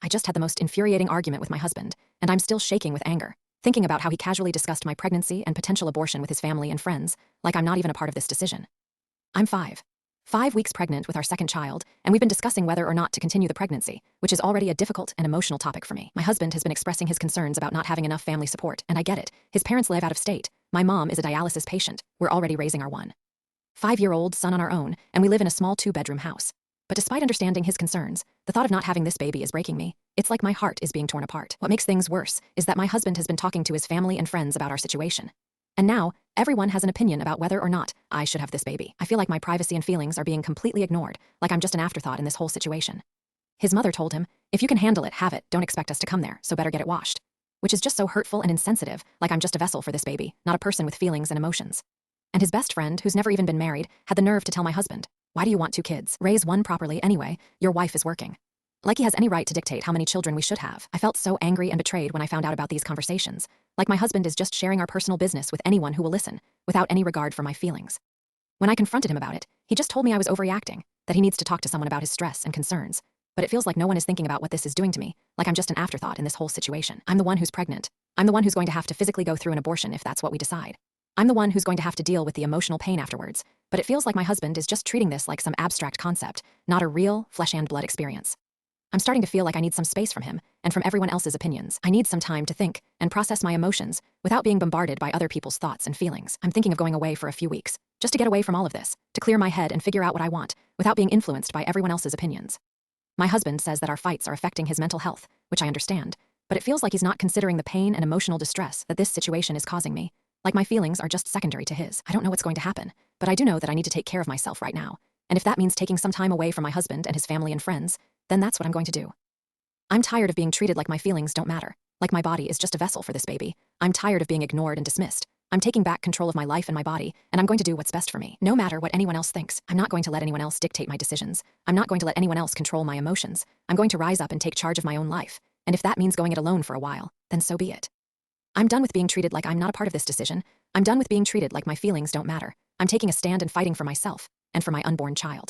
I just had the most infuriating argument with my husband, and I'm still shaking with anger, thinking about how he casually discussed my pregnancy and potential abortion with his family and friends, like I'm not even a part of this decision. I'm 5 weeks pregnant with our second child, and we've been discussing whether or not to continue the pregnancy, which is already a difficult and emotional topic for me. My husband has been expressing his concerns about not having enough family support, and I get it. His parents live out of state. My mom is a dialysis patient. We're already raising our 1 5-year-old son on our own, and we live in a small 2-bedroom house. But despite understanding his concerns, the thought of not having this baby is breaking me. It's like my heart is being torn apart. What makes things worse is that my husband has been talking to his family and friends about our situation. And now, everyone has an opinion about whether or not I should have this baby. I feel like my privacy and feelings are being completely ignored, like I'm just an afterthought in this whole situation. His mother told him, "If you can handle it, have it, don't expect us to come there, so better get it washed." Which is just so hurtful and insensitive, like I'm just a vessel for this baby, not a person with feelings and emotions. And his best friend, who's never even been married, had the nerve to tell my husband, "Why do you want 2 kids? Raise one properly anyway, your wife is working." Like he has any right to dictate how many children we should have. I felt so angry and betrayed when I found out about these conversations. Like my husband is just sharing our personal business with anyone who will listen, without any regard for my feelings. When I confronted him about it, he just told me I was overreacting, that he needs to talk to someone about his stress and concerns. But it feels like no one is thinking about what this is doing to me, like I'm just an afterthought in this whole situation. I'm the one who's pregnant. I'm the one who's going to have to physically go through an abortion if that's what we decide. I'm the one who's going to have to deal with the emotional pain afterwards, but it feels like my husband is just treating this like some abstract concept, not a real, flesh and blood experience. I'm starting to feel like I need some space from him, and from everyone else's opinions. I need some time to think and process my emotions without being bombarded by other people's thoughts and feelings. I'm thinking of going away for a few weeks, just to get away from all of this, to clear my head and figure out what I want, without being influenced by everyone else's opinions. My husband says that our fights are affecting his mental health, which I understand, but it feels like he's not considering the pain and emotional distress that this situation is causing me. Like my feelings are just secondary to his. I don't know what's going to happen, but I do know that I need to take care of myself right now. And if that means taking some time away from my husband and his family and friends, then that's what I'm going to do. I'm tired of being treated like my feelings don't matter, like my body is just a vessel for this baby. I'm tired of being ignored and dismissed. I'm taking back control of my life and my body, and I'm going to do what's best for me, no matter what anyone else thinks. I'm not going to let anyone else dictate my decisions. I'm not going to let anyone else control my emotions. I'm going to rise up and take charge of my own life. And if that means going it alone for a while, then so be it. I'm done with being treated like I'm not a part of this decision. I'm done with being treated like my feelings don't matter. I'm taking a stand and fighting for myself and for my unborn child.